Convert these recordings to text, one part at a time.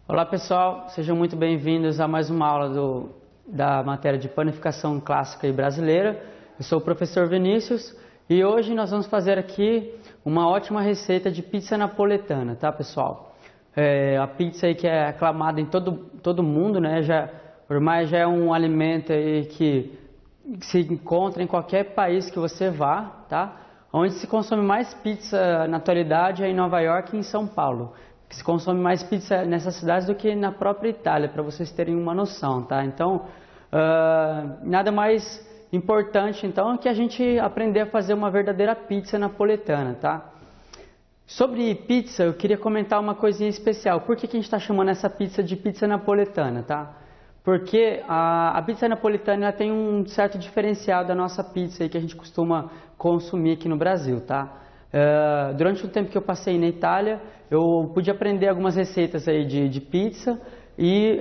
Olá pessoal, sejam muito bem-vindos a mais uma aula da matéria de panificação clássica e brasileira. Eu sou o professor Vinícius e hoje nós vamos fazer aqui uma ótima receita de pizza napoletana, tá pessoal? A pizza aí que é aclamada em todo mundo, né? Por mais já é um alimento aí que se encontra em qualquer país que você vá, tá? Onde se consome mais pizza na atualidade é em Nova York e em São Paulo. Se consome mais pizza nessas cidades do que na própria Itália, para vocês terem uma noção, tá? Então, nada mais importante então que a gente aprender a fazer uma verdadeira pizza napoletana, tá? Sobre pizza, eu queria comentar uma coisinha especial. Por que a gente está chamando essa pizza de pizza napoletana, tá? Porque a pizza napoletana tem um certo diferencial da nossa pizza aí que a gente costuma consumir aqui no Brasil, tá? Durante o tempo que eu passei na Itália, eu pude aprender algumas receitas aí de pizza e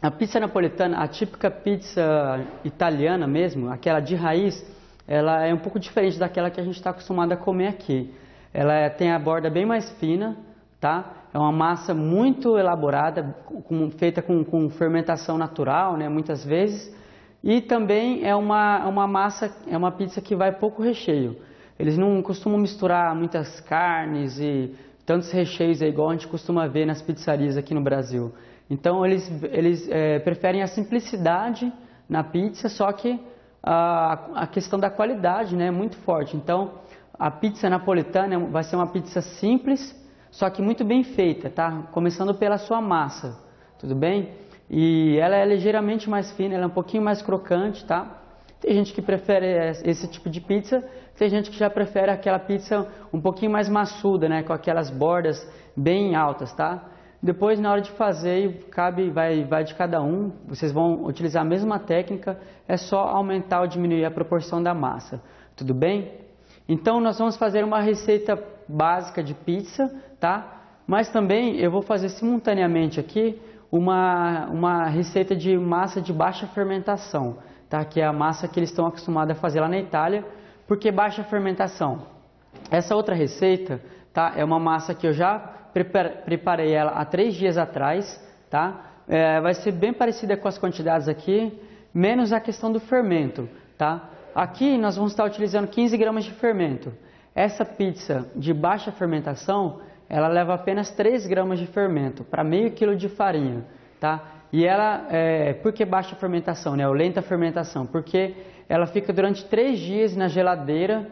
a pizza napoletana, a típica pizza italiana mesmo, aquela de raiz, ela é um pouco diferente daquela que a gente está acostumado a comer aqui. Ela tem a borda bem mais fina, tá? É uma massa muito elaborada, feita com fermentação natural, né, muitas vezes. E também é uma massa, é uma pizza que vai pouco recheio. Eles não costumam misturar muitas carnes e tantos recheios igual a gente costuma ver nas pizzarias aqui no Brasil. Então eles preferem a simplicidade na pizza, só que a questão da qualidade, né, é muito forte. Então a pizza napoletana vai ser uma pizza simples, só que muito bem feita, tá? Começando pela sua massa, tudo bem? E ela é ligeiramente mais fina, ela é um pouquinho mais crocante, tá? Tem gente que prefere esse tipo de pizza, tem gente que já prefere aquela pizza um pouquinho mais maçuda, né? Com aquelas bordas bem altas, tá? Depois, na hora de fazer, vai de cada um. Vocês vão utilizar a mesma técnica, é só aumentar ou diminuir a proporção da massa, tudo bem? Então, nós vamos fazer uma receita básica de pizza, tá? Mas também eu vou fazer simultaneamente aqui uma receita de massa de baixa fermentação, tá? Que é a massa que eles estão acostumados a fazer lá na Itália. Por que baixa fermentação? Essa outra receita, tá? É uma massa que eu já preparei ela há 3 dias atrás, tá? Vai ser bem parecida com as quantidades aqui, menos a questão do fermento, tá? Aqui nós vamos estar utilizando 15 gramas de fermento. Essa pizza de baixa fermentação, ela leva apenas 3 gramas de fermento para meio quilo de farinha, tá? E ela, por que baixa fermentação, né? Ou lenta fermentação? Porque ela fica durante 3 dias na geladeira,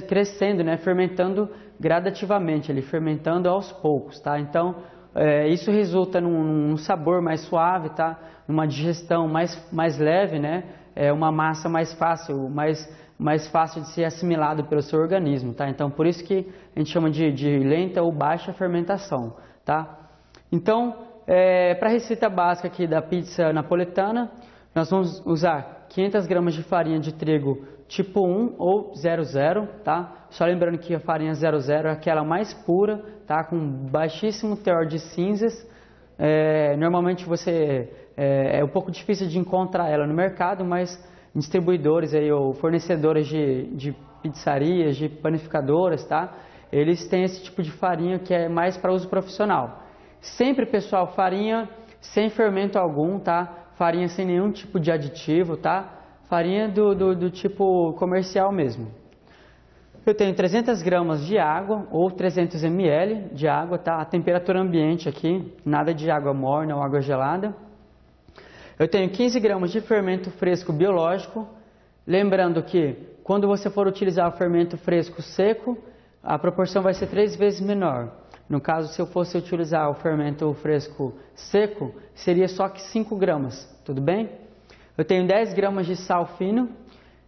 crescendo, né? Fermentando gradativamente, fermentando aos poucos, tá? Então, isso resulta num sabor mais suave, tá? Numa digestão mais leve, né? É uma massa mais fácil, mais fácil de ser assimilado pelo seu organismo, tá? Então, por isso que a gente chama de lenta ou baixa fermentação, tá? Então, para a receita básica aqui da pizza napoletana, nós vamos usar 500 gramas de farinha de trigo tipo 1 ou 00, tá? Só lembrando que a farinha 00 é aquela mais pura, tá? Com baixíssimo teor de cinzas. Normalmente é um pouco difícil de encontrar ela no mercado, mas distribuidores aí, ou fornecedores de pizzarias, de panificadoras, tá? Eles têm esse tipo de farinha que é mais para uso profissional. Sempre, pessoal, farinha sem fermento algum, tá? Farinha sem nenhum tipo de aditivo, tá? Farinha do tipo comercial mesmo. Eu tenho 300 gramas de água ou 300 ml de água, tá? A temperatura ambiente aqui, nada de água morna ou água gelada. Eu tenho 15 gramas de fermento fresco biológico. Lembrando que quando você for utilizar o fermento fresco seco, a proporção vai ser 3 vezes menor. No caso, se eu fosse utilizar o fermento fresco seco, seria só que 5 gramas, tudo bem? Eu tenho 10 gramas de sal fino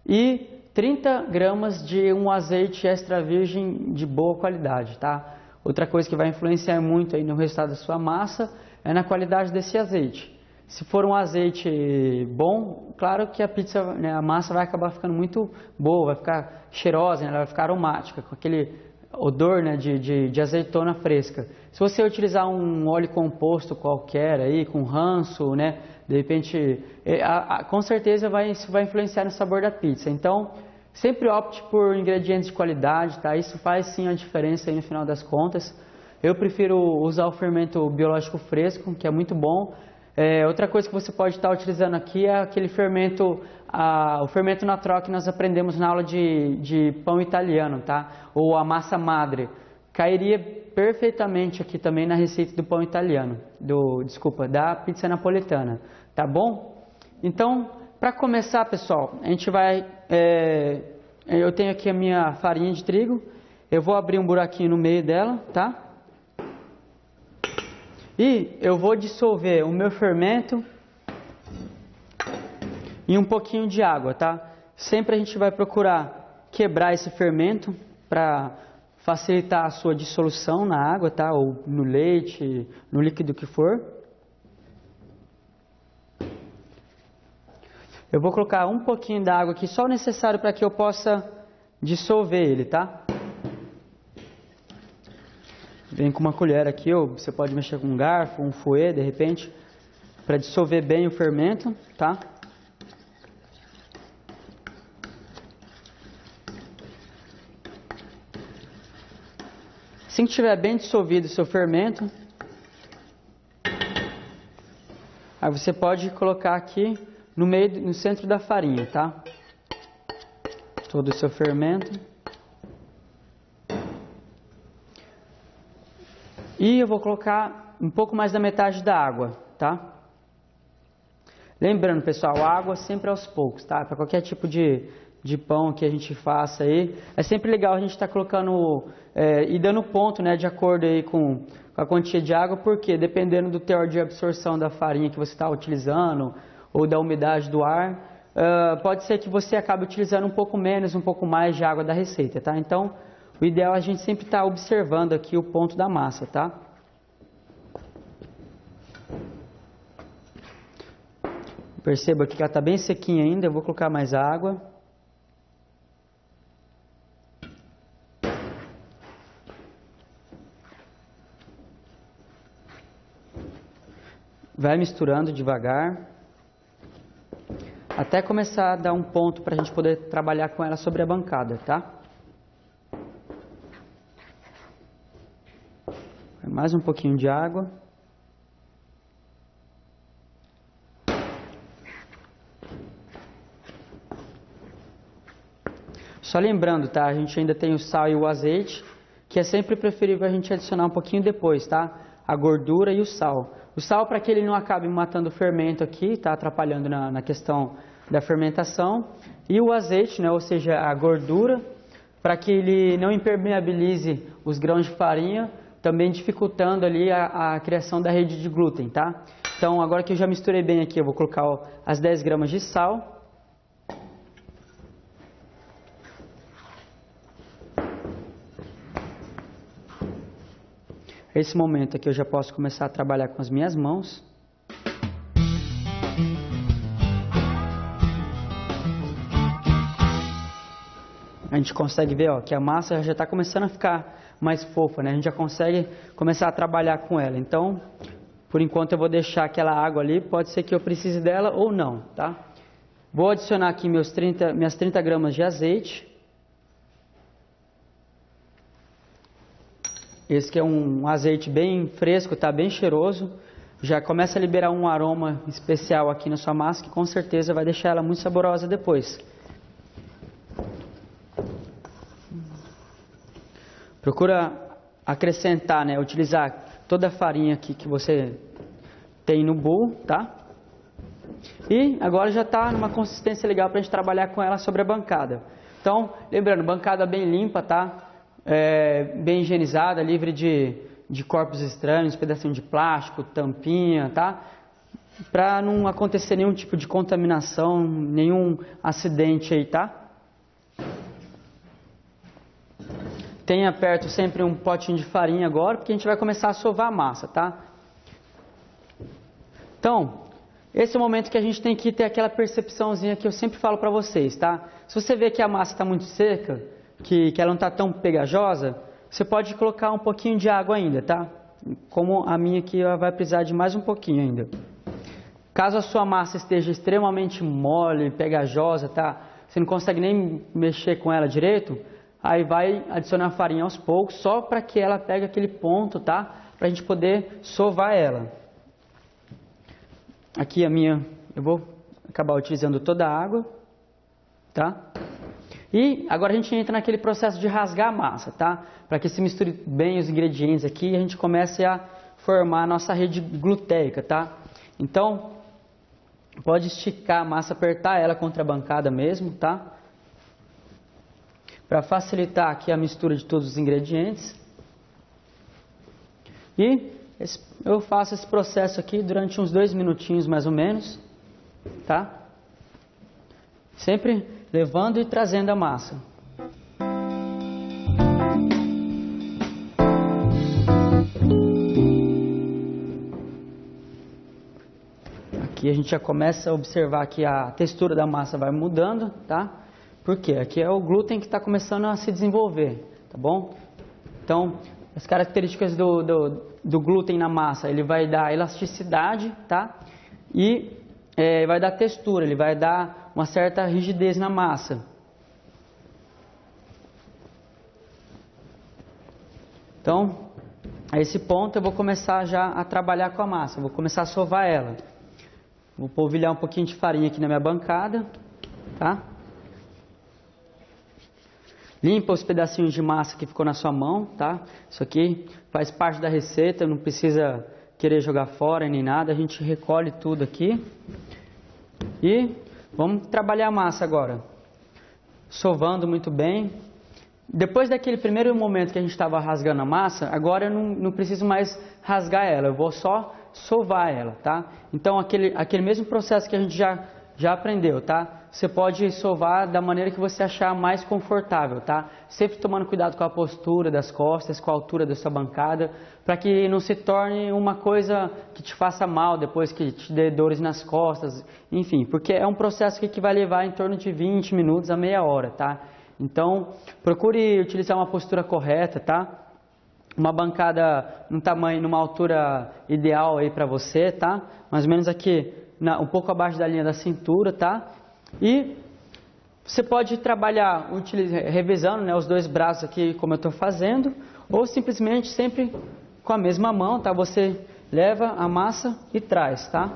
e 30 gramas de um azeite extra virgem de boa qualidade, tá? Outra coisa que vai influenciar muito aí no resultado da sua massa é na qualidade desse azeite. Se for um azeite bom, claro que a pizza, né, a massa vai acabar ficando muito boa, vai ficar cheirosa, né, ela vai ficar aromática, com aquele odor, né, de azeitona fresca. Se você utilizar um óleo composto qualquer aí, com ranço, né, de repente, com certeza isso vai influenciar no sabor da pizza. Então, sempre opte por ingredientes de qualidade, tá? Isso faz sim a diferença aí no final das contas. Eu prefiro usar o fermento biológico fresco, que é muito bom. Outra coisa que você pode estar utilizando aqui é aquele fermento, o fermento natural que nós aprendemos na aula de pão italiano, tá? Ou a massa madre. Cairia perfeitamente aqui também na receita do pão italiano, da pizza napolitana, tá bom? Então, para começar, pessoal, a gente vai... eu tenho aqui a minha farinha de trigo, eu vou abrir um buraquinho no meio dela, tá? E eu vou dissolver o meu fermento em um pouquinho de água, tá? Sempre a gente vai procurar quebrar esse fermento para facilitar a sua dissolução na água, tá? Ou no leite, no líquido que for. Eu vou colocar um pouquinho da água aqui, só o necessário para que eu possa dissolver ele, tá? Vem com uma colher aqui, ou você pode mexer com um garfo, um fouet, de repente, para dissolver bem o fermento, tá? Assim que estiver bem dissolvido o seu fermento, aí você pode colocar aqui no centro da farinha, tá? Todo o seu fermento. E eu vou colocar um pouco mais da metade da água, tá? Lembrando, pessoal, a água sempre aos poucos, tá? Para qualquer tipo de pão que a gente faça aí, é sempre legal a gente estar colocando e dando ponto, né, de acordo aí com a quantia de água, porque dependendo do teor de absorção da farinha que você está utilizando ou da umidade do ar, pode ser que você acabe utilizando um pouco menos, um pouco mais de água da receita, tá? Então, o ideal é a gente sempre estar observando aqui o ponto da massa, tá? Perceba aqui que ela está bem sequinha ainda, eu vou colocar mais água. Vai misturando devagar, até começar a dar um ponto para a gente poder trabalhar com ela sobre a bancada, tá? Mais um pouquinho de água. Só lembrando, tá? A gente ainda tem o sal e o azeite, que é sempre preferível a gente adicionar um pouquinho depois, tá? A gordura e o sal. O sal para que ele não acabe matando o fermento aqui, tá? Atrapalhando na questão da fermentação. E o azeite, né? Ou seja, a gordura, para que ele não impermeabilize os grãos de farinha, também dificultando ali a criação da rede de glúten, tá? Então, agora que eu já misturei bem aqui, eu vou colocar as 10 gramas de sal. Nesse momento aqui eu já posso começar a trabalhar com as minhas mãos. A gente consegue ver, ó, que a massa já está começando a ficar mais fofa, né? A gente já consegue começar a trabalhar com ela. Então, por enquanto eu vou deixar aquela água ali, pode ser que eu precise dela ou não, tá? Vou adicionar aqui minhas 30 gramas de azeite. Esse que é um azeite bem fresco, tá? Bem cheiroso. Já começa a liberar um aroma especial aqui na sua massa, que com certeza vai deixar ela muito saborosa depois. Procura acrescentar, né? Utilizar toda a farinha aqui que você tem no bowl, tá? E agora já está numa consistência legal para a gente trabalhar com ela sobre a bancada. Então, lembrando, bancada bem limpa, tá? Bem higienizada, livre de corpos estranhos, pedacinho de plástico, tampinha, tá? Para não acontecer nenhum tipo de contaminação, nenhum acidente aí, tá? Tenha perto sempre um potinho de farinha agora, porque a gente vai começar a sovar a massa, tá? Então, esse é o momento que a gente tem que ter aquela percepçãozinha que eu sempre falo para vocês, tá? Se você vê que a massa está muito seca, que ela não está tão pegajosa, você pode colocar um pouquinho de água ainda, tá? Como a minha aqui ela vai precisar de mais um pouquinho ainda. Caso a sua massa esteja extremamente mole, pegajosa, tá? Você não consegue nem mexer com ela direito, Aí vai adicionar a farinha aos poucos, só para que ela pegue aquele ponto, tá? Para a gente poder sovar ela. Aqui eu vou acabar utilizando toda a água, tá? E agora a gente entra naquele processo de rasgar a massa, tá? Para que se misture bem os ingredientes aqui e a gente comece a formar a nossa rede gluteica, tá? Então, pode esticar a massa, apertar ela contra a bancada mesmo, tá? Para facilitar aqui a mistura de todos os ingredientes. E eu faço esse processo aqui durante uns 2 minutinhos mais ou menos, tá? Sempre levando e trazendo a massa. Aqui a gente já começa a observar que a textura da massa vai mudando, tá? Por quê? Aqui é o glúten que está começando a se desenvolver, tá bom? Então, as características do glúten na massa, ele vai dar elasticidade, tá? E vai dar textura, ele vai dar uma certa rigidez na massa. Então, a esse ponto eu vou começar já a trabalhar com a massa, vou começar a sovar ela. Vou polvilhar um pouquinho de farinha aqui na minha bancada, tá? Limpa os pedacinhos de massa que ficou na sua mão, tá? Isso aqui faz parte da receita, não precisa querer jogar fora nem nada, a gente recolhe tudo aqui. E vamos trabalhar a massa agora. Sovando muito bem. Depois daquele primeiro momento que a gente estava rasgando a massa, agora eu não preciso mais rasgar ela, eu vou só sovar ela, tá? Então aquele mesmo processo que a gente já aprendeu, tá? Você pode sovar da maneira que você achar mais confortável, tá? Sempre tomando cuidado com a postura das costas, com a altura da sua bancada, para que não se torne uma coisa que te faça mal depois, que te dê dores nas costas, enfim, porque é um processo que vai levar em torno de 20 minutos a meia hora, tá? Então, procure utilizar uma postura correta, tá? Uma bancada numa altura ideal aí para você, tá? Mais ou menos aqui, um pouco abaixo da linha da cintura, tá? E você pode trabalhar revezando, né, os dois braços aqui, como eu estou fazendo, ou simplesmente sempre com a mesma mão, tá? Você leva a massa e traz, tá?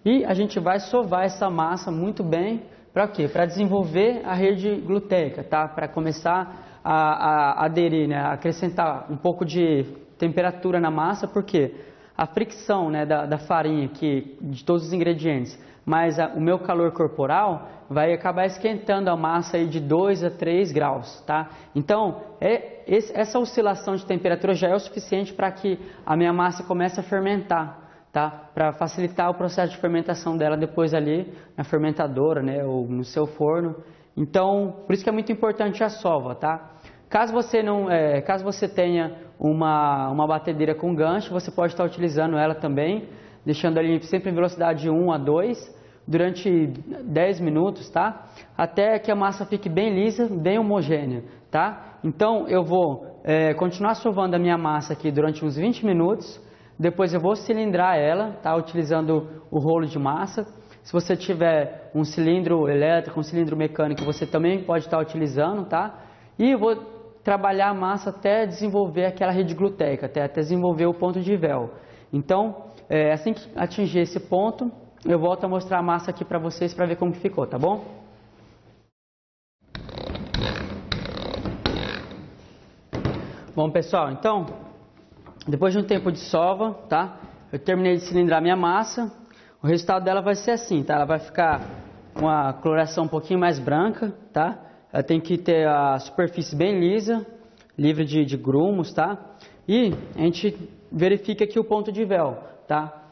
E a gente vai sovar essa massa muito bem, para quê? Para desenvolver a rede gluteica, tá? Para começar a aderir, né? Acrescentar um pouco de temperatura na massa, porque a fricção, né, da farinha aqui, de todos os ingredientes, mas o meu calor corporal vai acabar esquentando a massa aí de 2 a 3 graus, tá? Então, essa oscilação de temperatura já é o suficiente para que a minha massa comece a fermentar, tá? Para facilitar o processo de fermentação dela depois ali na fermentadora, né, ou no seu forno. Então, por isso que é muito importante a sova, tá? Caso você tenha uma batedeira com gancho, você pode estar utilizando ela também, deixando ali sempre em velocidade 1 a 2 durante 10 minutos, tá? Até que a massa fique bem lisa, bem homogênea, tá? Então eu vou continuar sovando a minha massa aqui durante uns 20 minutos, depois eu vou cilindrar ela, tá? Utilizando o rolo de massa. Se você tiver um cilindro elétrico, um cilindro mecânico, você também pode estar utilizando, tá? E eu vou trabalhar a massa até desenvolver aquela rede gluteica, até desenvolver o ponto de véu. Então, assim que atingir esse ponto, eu volto a mostrar a massa aqui para vocês para ver como ficou, tá bom? Bom, pessoal, então, depois de um tempo de sova, tá? Eu terminei de cilindrar minha massa. O resultado dela vai ser assim, tá? Ela vai ficar com a coloração um pouquinho mais branca, tá? Ela tem que ter a superfície bem lisa, livre de grumos, tá? E a gente verifica aqui o ponto de véu, tá?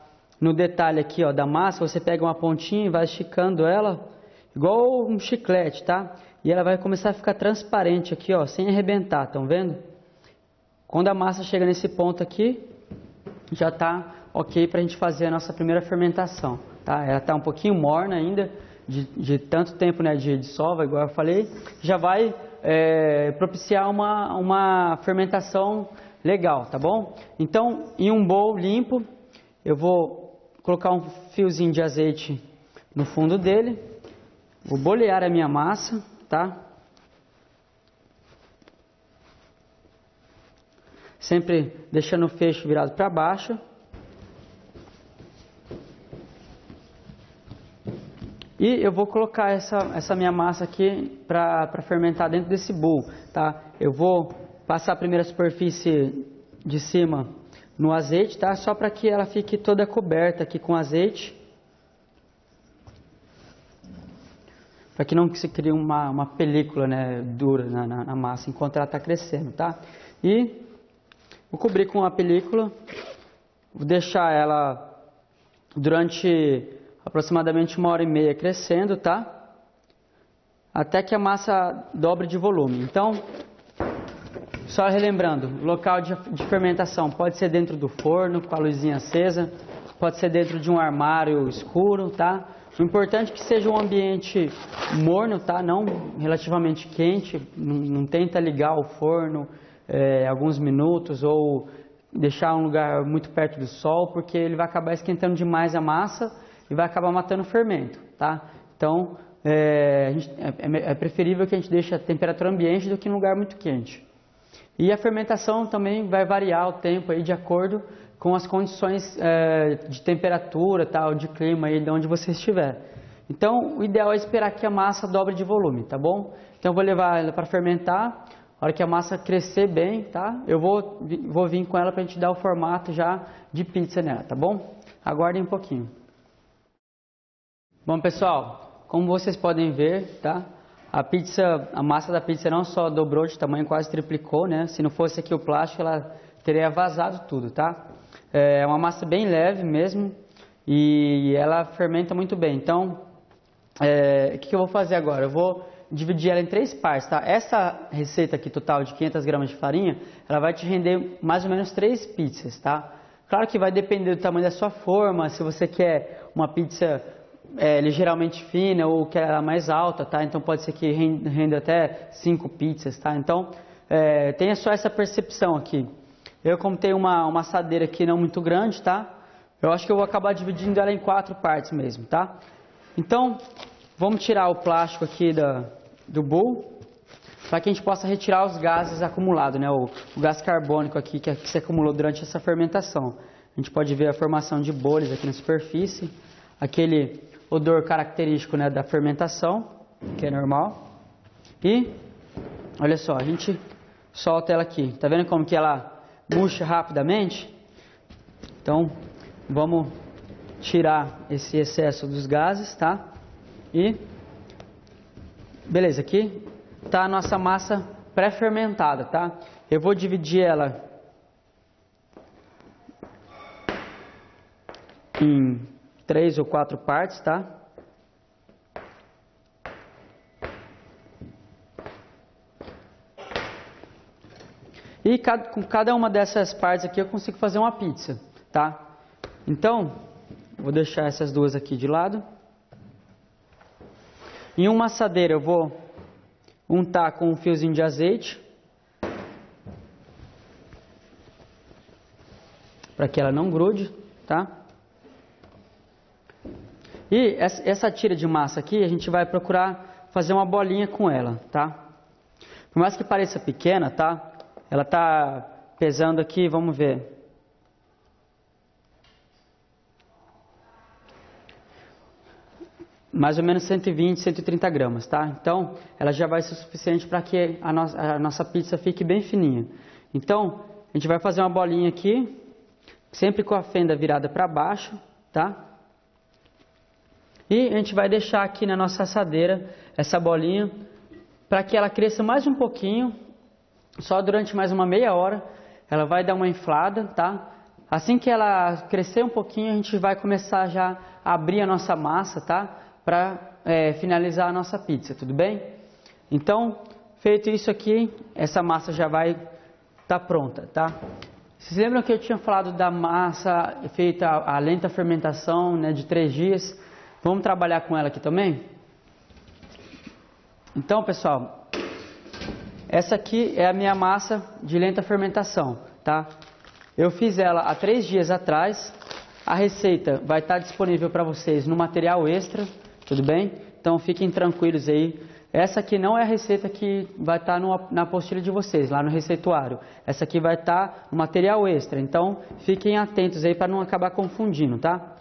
No detalhe aqui, ó, da massa, você pega uma pontinha e vai esticando ela, igual um chiclete, tá? E ela vai começar a ficar transparente aqui, ó, sem arrebentar, estão vendo? Quando a massa chega nesse ponto aqui, já tá ok para a gente fazer a nossa primeira fermentação, tá? Ela tá um pouquinho morna ainda, de tanto tempo, né, de sova, igual eu falei, já vai propiciar uma fermentação legal, tá bom? Então, em um bowl limpo, eu vou colocar um fiozinho de azeite no fundo dele, Vou bolear a minha massa, tá? Sempre deixando o fecho virado para baixo. E eu vou colocar essa minha massa aqui para fermentar dentro desse bowl, tá? Eu vou passar a primeira superfície de cima no azeite, tá? Só para que ela fique toda coberta aqui com azeite. Para que não se crie uma película, né, dura na massa enquanto ela está crescendo, tá? E vou cobrir com a película. Vou deixar ela durante aproximadamente 1h30 crescendo, tá? Até que a massa dobre de volume. Então, só relembrando, local de fermentação pode ser dentro do forno, com a luzinha acesa, pode ser dentro de um armário escuro, tá? O importante é que seja um ambiente morno, tá? Não relativamente quente, não tenta ligar o forno alguns minutos ou deixar um lugar muito perto do sol, porque ele vai acabar esquentando demais a massa e vai acabar matando o fermento, tá? Então, é preferível que a gente deixe a temperatura ambiente do que em um lugar muito quente. E a fermentação também vai variar o tempo aí de acordo com as condições de temperatura, tal, de clima aí de onde você estiver. Então, o ideal é esperar que a massa dobre de volume, tá bom? Então, eu vou levar ela para fermentar. A hora que a massa crescer bem, tá? Eu vou vir com ela para a gente dar o formato já de pizza nela, tá bom? Aguardem um pouquinho. Bom, pessoal, como vocês podem ver, tá? A massa da pizza não só dobrou de tamanho, quase triplicou, né? Se não fosse aqui o plástico, ela teria vazado tudo, tá? É uma massa bem leve mesmo e ela fermenta muito bem. Então, o que eu vou fazer agora? Eu vou dividir ela em 3 partes, tá? Essa receita aqui total de 500 gramas de farinha, ela vai te render mais ou menos 3 pizzas, tá? Claro que vai depender do tamanho da sua forma, se você quer uma pizza ligeiramente fina ou quer ela mais alta, tá? Então pode ser que renda até 5 pizzas, tá? Então tenha só essa percepção aqui. Eu, como tenho uma assadeira aqui não muito grande, tá? Eu acho que eu vou acabar dividindo ela em 4 partes mesmo, tá? Então, vamos tirar o plástico aqui do bowl, para que a gente possa retirar os gases acumulados, né? O gás carbônico aqui que se acumulou durante essa fermentação. A gente pode ver a formação de bolhas aqui na superfície, aquele odor característico, né, da fermentação, que é normal. E, olha só, a gente solta ela aqui. Tá vendo como que ela murcha rapidamente? Então, vamos tirar esse excesso dos gases, tá? E, beleza, aqui tá a nossa massa pré-fermentada, tá? Eu vou dividir ela em 3 ou 4 partes, tá? E com cada uma dessas partes aqui eu consigo fazer uma pizza, tá? Então, vou deixar essas duas aqui de lado. Em uma assadeira eu vou untar com um fiozinho de azeite, para que ela não grude, tá? E essa tira de massa aqui, a gente vai procurar fazer uma bolinha com ela, tá? Por mais que pareça pequena, tá? Ela tá pesando aqui, vamos ver. Mais ou menos 120, 130 gramas, tá? Então, ela já vai ser suficiente para que a nossa pizza fique bem fininha. Então, a gente vai fazer uma bolinha aqui, sempre com a fenda virada para baixo, tá? E a gente vai deixar aqui na nossa assadeira essa bolinha para que ela cresça mais um pouquinho, só durante mais uma meia hora. Ela vai dar uma inflada, tá? Assim que ela crescer um pouquinho, a gente vai começar já a abrir a nossa massa, tá? Para finalizar a nossa pizza, tudo bem? Então, feito isso aqui, essa massa já vai estar pronta, tá? Vocês lembram que eu tinha falado da massa feita a lenta fermentação, né, de 3 dias? Vamos trabalhar com ela aqui também? Então, pessoal, essa aqui é a minha massa de lenta fermentação, tá? Eu fiz ela há 3 dias atrás. A receita vai estar disponível para vocês no material extra, tudo bem? então fiquem tranquilos aí. Essa aqui não é a receita que vai estar na apostila de vocês, lá no receituário. Essa aqui vai estar no material extra, então fiquem atentos aí para não acabar confundindo, tá?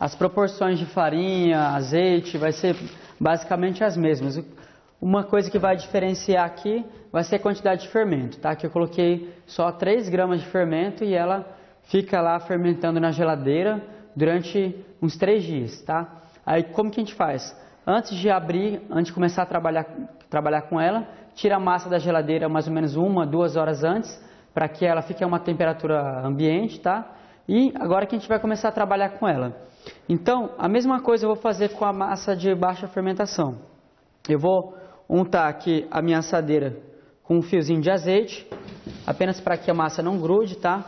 As proporções de farinha, azeite, vai ser basicamente as mesmas. Uma coisa que vai diferenciar aqui vai ser a quantidade de fermento, tá? Que eu coloquei só 3 gramas de fermento e ela fica lá fermentando na geladeira durante uns 3 dias, tá? Aí como que a gente faz? Antes de abrir, antes de começar a trabalhar com ela, tira a massa da geladeira mais ou menos 1, 2 horas antes, para que ela fique a uma temperatura ambiente, tá? E agora que a gente vai começar a trabalhar com ela. Então, a mesma coisa eu vou fazer com a massa de baixa fermentação. Eu vou untar aqui a minha assadeira com um fiozinho de azeite, apenas para que a massa não grude, tá?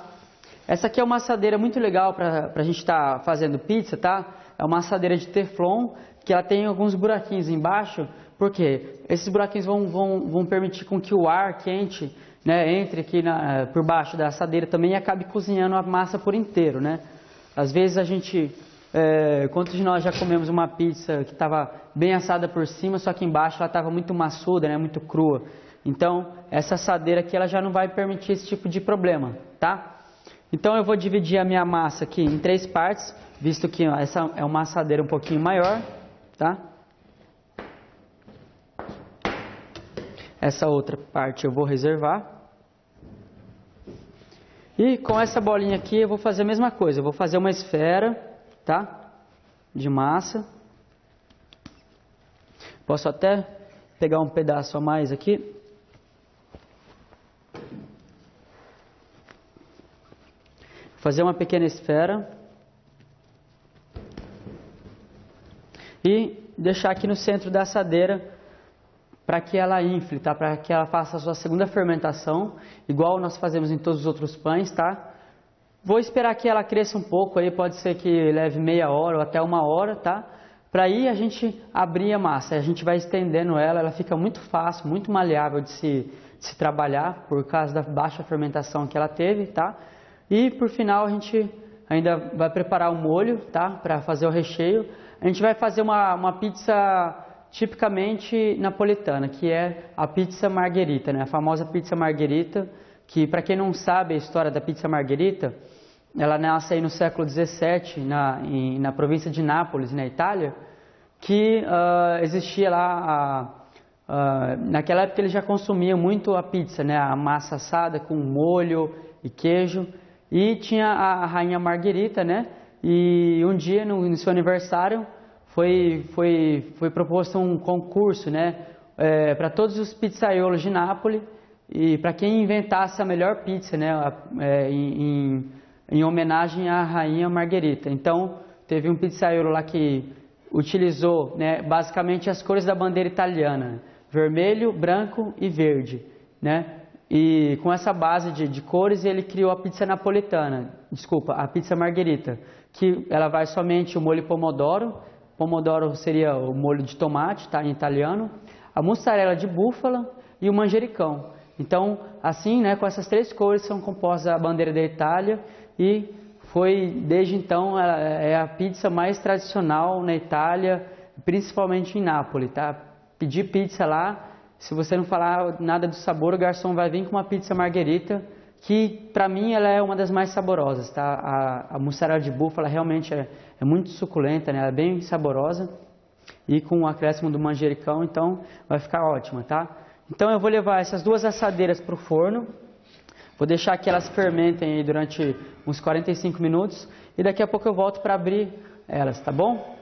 Essa aqui é uma assadeira muito legal para a gente estar fazendo pizza, tá? É uma assadeira de teflon, que ela tem alguns buraquinhos embaixo, porque esses buraquinhos vão permitir com que o ar quente, né, entre aqui por baixo da assadeira também e acabe cozinhando a massa por inteiro, né? Às vezes a gente, quantos de nós já comemos uma pizza que estava bem assada por cima, só que embaixo ela estava muito maçuda, né, muito crua. Então, essa assadeira aqui ela já não vai permitir esse tipo de problema, tá? Então eu vou dividir a minha massa aqui em 3 partes, visto que essa é uma assadeira um pouquinho maior, tá? Essa outra parte eu vou reservar. E com essa bolinha aqui eu vou fazer a mesma coisa. Eu vou fazer uma esfera, tá? De massa. Posso até pegar um pedaço a mais aqui. Fazer uma pequena esfera. E deixar aqui no centro da assadeira para que ela infle, tá? Para que ela faça a sua segunda fermentação, igual nós fazemos em todos os outros pães, tá? Vou esperar que ela cresça um pouco, aí pode ser que leve meia hora ou até 1 hora, tá? Para aí a gente abrir a massa, a gente vai estendendo ela fica muito fácil, muito maleável de se trabalhar, por causa da baixa fermentação que ela teve, tá? E por final a gente ainda vai preparar o molho, tá? Para fazer o recheio. A gente vai fazer uma pizza tipicamente napolitana, que é a pizza margherita, né? A famosa pizza margherita, que para quem não sabe a história da pizza margherita, ela nasce aí no século XVII, na província de Nápoles, na Itália, que existia lá, naquela época eles já consumiam muito a pizza, né? A massa assada com molho e queijo, e tinha a rainha Margherita, né? E um dia, no seu aniversário, foi proposto um concurso, né, para todos os pizzaiolos de Nápoles e para quem inventasse a melhor pizza, né, em homenagem à rainha Margherita. Então, teve um pizzaiolo lá que utilizou, né, basicamente as cores da bandeira italiana, vermelho, branco e verde, né? E com essa base de cores ele criou a pizza napolitana, a pizza margherita, que ela vai somente o molho pomodoro. Pomodoro seria o molho de tomate, tá, em italiano, a mussarela de búfala e o manjericão. Então, assim, né, com essas 3 cores são compostas a bandeira da Itália e desde então, é a pizza mais tradicional na Itália, principalmente em Nápoles, tá? Pedir pizza lá, se você não falar nada do sabor, o garçom vai vir com uma pizza margherita, que para mim ela é uma das mais saborosas, tá? A mussarela de búfala realmente é muito suculenta, né? Ela é bem saborosa e com o acréscimo do manjericão, então vai ficar ótima, tá? Então eu vou levar essas 2 assadeiras para o forno, vou deixar que elas fermentem aí durante uns 45 minutos e daqui a pouco eu volto para abrir elas, tá bom?